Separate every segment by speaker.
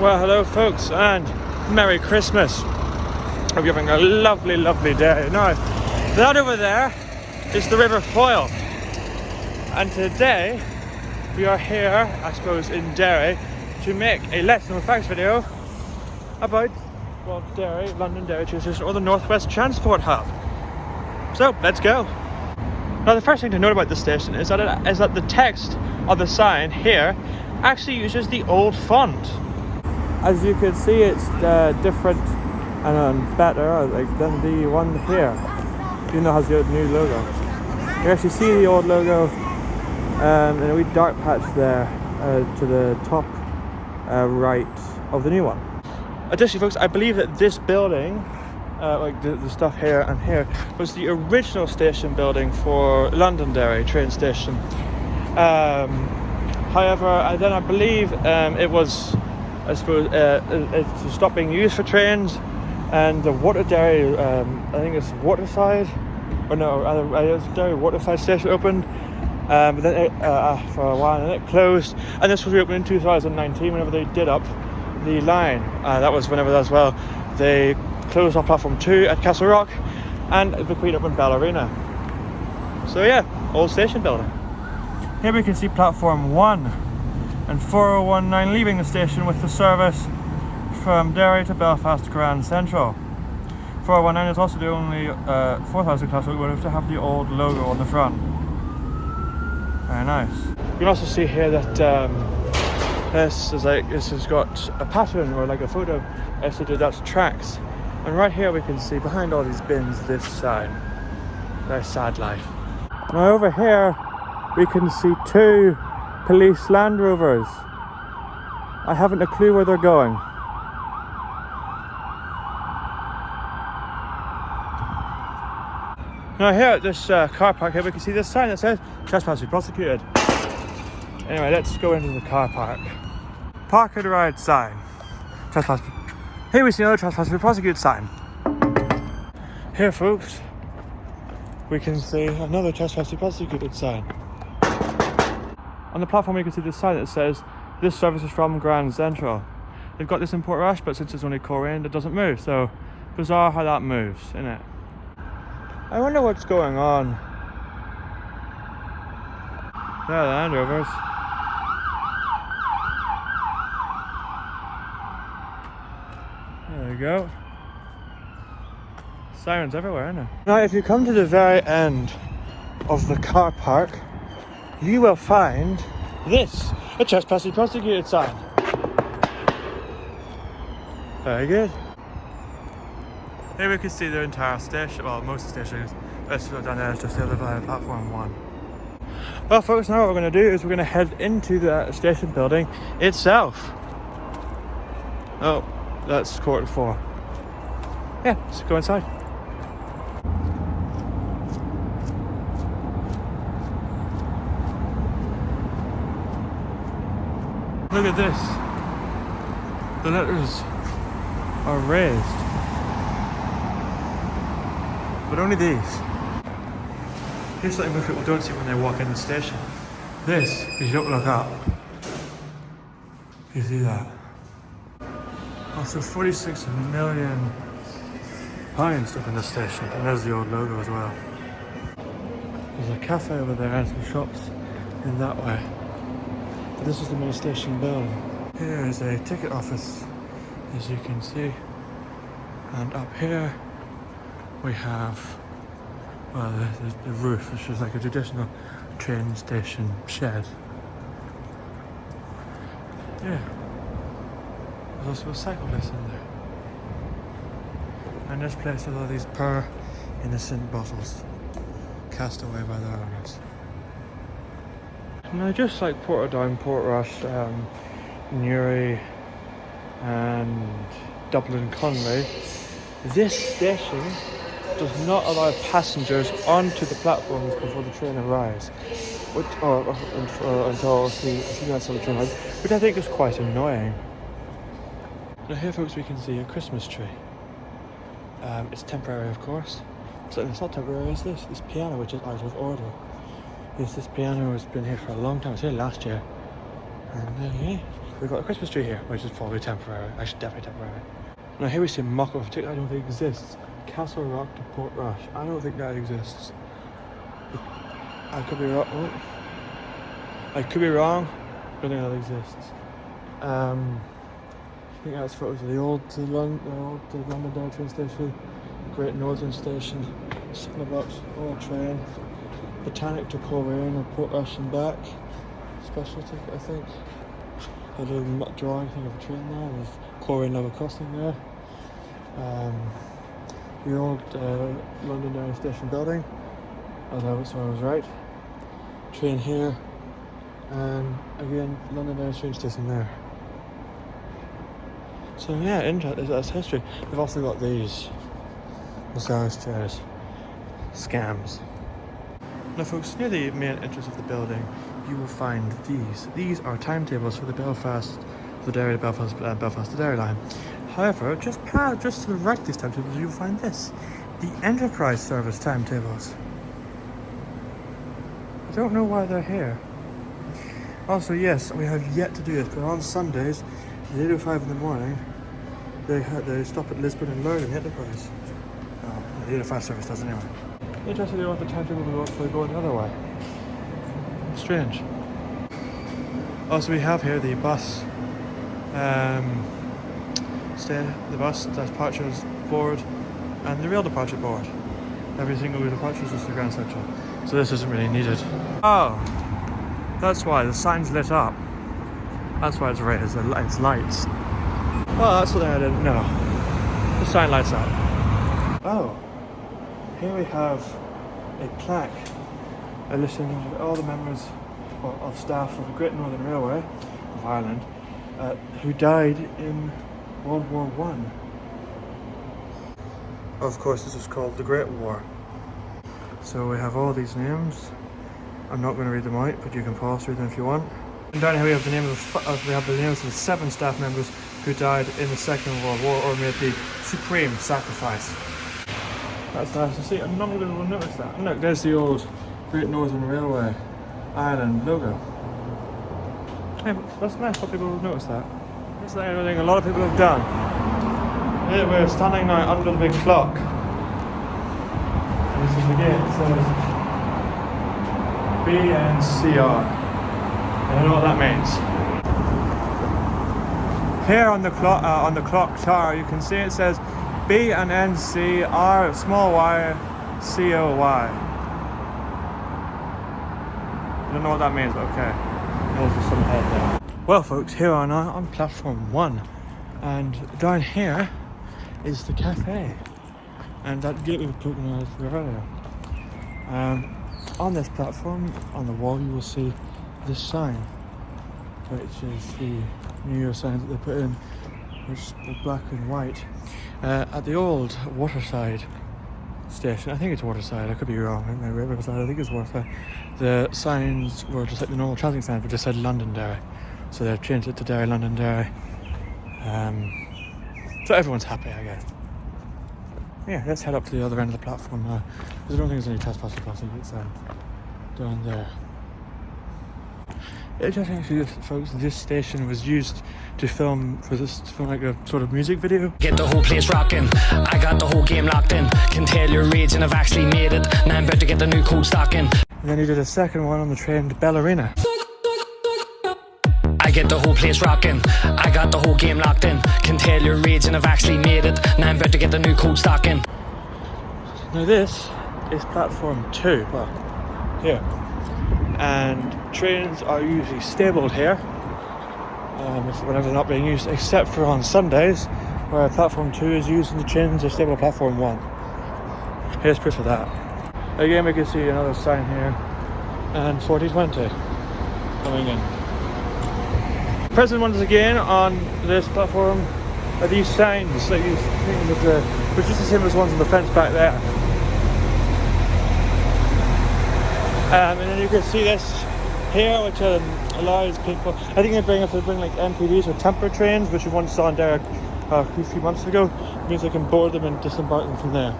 Speaker 1: Well, hello folks, and Merry Christmas. Hope you're having a lovely, lovely day. Now, that over there is the River Foyle. And today, we are here, I suppose, in Derry to make a Let's Know Facts video about, well, Derry, Londonderry train station, or the Northwest Transport Hub. So, let's go. Now, the first thing to note about this station is that the text of the sign here actually uses the old font. As you can see, it's different and better than the one here, even though it has the new logo. You actually see the old logo in a wee dark patch there to the top right of the new one. Additionally, folks, I believe that this building, like the stuff here and here, was the original station building for Londonderry train station. However, then I believe it was, I suppose, it stopped being used for trains, and the Derry, I think it's Waterside, or no, it was Derry Waterside station opened, but then it, for a while, and it closed, and this was reopened in 2019 whenever they did up the line. That was whenever as well they closed off platform 2 at Castle Rock, and the Queen opened Ballerina. So yeah, old station building. Here we can see platform 1 and 4019 leaving the station with the service from Derry to Belfast Grand Central. 4019 is also the only 4000 class locomotive to have the old logo on the front. Very nice. You can also see here that this has got a pattern, or like a photo essentially that's tracks. And right here we can see behind all these bins this sign. Very sad life. Now over here we can see 2 police Land Rovers. I haven't a clue where they're going. Now here at this car park here we can see this sign that says trespass be prosecuted. Anyway, let's go into the car park. Park and ride sign. Trespass. Here we see another trespass be prosecuted sign. Here folks, we can see another trespass be prosecuted sign. On the platform you can see this sign that says this service is from Grand Central. They've got this in Port Rush, but since it's only core-end it doesn't move, so bizarre how that moves, isn't it? I wonder what's going on. There are the Land Rovers. There we go. Sirens everywhere, isn't it? Now if you come to the very end of the car park, you will find this, a trespass be prosecuted sign. Very good. Here we can see the entire station, well most of the stations. Let's go down there, just the other side of platform 1. Well folks, now what we're going to do is we're going to head into the station building itself. Oh, that's court 4. Yeah, let's go inside. Look at this. The letters are raised. But only these. Here's something most people don't see when they walk in the station. This, if you don't look up, you see that. Also 46 million pounds stuck in this station. And there's the old logo as well. There's a cafe over there and some shops in that way. But this is the main station building. Here is a ticket office, as you can see. And up here we have, well, the roof, which is like a traditional train station shed. Yeah. There's also a cyclist in there. And this place has all these poor innocent bottles cast away by their owners. Now, just like Portadown, Portrush, Newry and Dublin Conway, this station does not allow passengers onto the platforms before the train arrives, until a few minutes on the train arrives, which I think is quite annoying. Now here folks we can see a Christmas tree. It's temporary of course. So it's not temporary, it's this piano which is out of order. Yes, this piano has been here for a long time. It was here last year. And yeah, we've got a Christmas tree here, which is probably temporary. Actually, definitely temporary. Now here we see mock of I don't think exists. Castle Rock to Port Rush. I don't think that exists. I could be wrong. Oh. I could be wrong. I don't think that exists. I think that's photos of the old Londonderry train station, Great Northern Station, Cinnabox, old train, Botanic to Coleraine and Port Rush and back. Special ticket, I think. A little drawing thing of a train there with Coleraine level crossing there. The old Londonderry station building. So I was right. Train here, and again Londonderry train station there. So yeah, interesting. That's history. We've also got these massage chairs, scams. Now, folks, near the main entrance of the building, you will find these. These are timetables for the Belfast to Derry line. However, just to the right of these timetables, you will find this: the Enterprise service timetables. I don't know why they're here. Also, yes, we have yet to do this, but on Sundays, at 8:05 in the morning, they stop at Lisbon and learn in the Enterprise. The 8:05 service does anyway. Interesting, they want the timetable to go the other way. Strange. Also, we have here the bus, the bus departures board, and the rail departure board. Every single departure is just the Grand Central. So this isn't really needed. Oh, that's why the sign's lit up. That's why it's red, it's lights. Oh, that's something I didn't know. The sign lights up. Oh, here we have a plaque listing all the members of staff of the Great Northern Railway of Ireland who died in World War I. Of course, this is called the Great War. So we have all these names. I'm not going to read them out, but you can pause through them if you want. And down here we have the names of the 7 staff members who died in the Second World War or made the supreme sacrifice. That's nice to see, and none of people will notice that. And look, there's the old Great Northern Railway Ireland logo. Hey, that's nice, a lot of people will notice that. That's the only thing a lot of people have done. Here we're standing now under the big clock. And this is the gate, it says BNCR. I don't know what that means. Here on the clock tower, you can see it says B and N C R small y C O Y. I don't know what that means, but okay. There's just some head there. Well, folks, here I am now on platform 1, and down here is the cafe, and that gate we were talking about earlier. On this platform, on the wall, you will see this sign, which is the New Year sign that they put in, which is black and white. At the old Waterside station, I think it's Waterside, I could be wrong, I think it's Waterside, the signs were just like the normal travelling signs, but just said Londonderry. So they've changed it to Derry, Londonderry. So everyone's happy, I guess. Yeah, let's head up to the other end of the platform now, because I don't think there's any trespassing crossing. It's down there. Interesting, actually, folks, this station was used to film like a sort of music video.
Speaker 2: Get the whole place rockin', I got the whole game locked in. Can tell your rage and I've actually made it. Now I'm about to get the new code stocking.
Speaker 1: And then he did a second one on the train to Ballerina.
Speaker 2: I get the whole place rockin', I got the whole game locked in. Can tell your rage and I've actually made it. Now I'm about to get the new code stocking.
Speaker 1: Now this is platform 2, well, here. And trains are usually stabled here, whenever they're not being used, except for on Sundays, where platform 2 is used and the trains are stabled at platform 1. Here's proof of that. Again, we can see another sign here, and 4020 coming in. Present once again on this platform are these signs, like these things which is the same as ones on the fence back there. And then you can see this here, which allows people, I think if they bring like MPDs or temper trains, which we once saw in Derry a few months ago, it means they can board them and disembark them from there.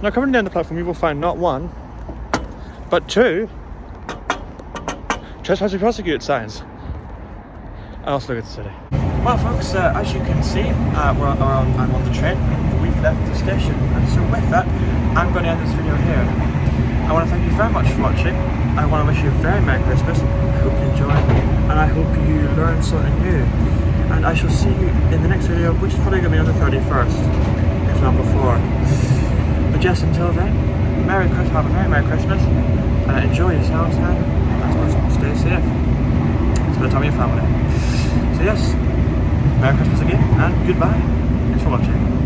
Speaker 1: Now, coming down the platform, you will find not 1, but 2 trespassing prosecute signs. I also look at the city. Well folks, as you can see, I'm on the train. We've left the station, and so with that, I'm going to end this video here. I want to thank you very much for watching. I want to wish you a very Merry Christmas. I hope you enjoy, and I hope you learn something new. And I shall see you in the next video, which is probably going to be on the 31st, if not before. But just until then, Merry Christmas, have a very Merry Christmas, and enjoy yourselves, and I suppose stay safe. Spend time with your family. So yes, Merry Christmas again, and goodbye. Thanks for watching.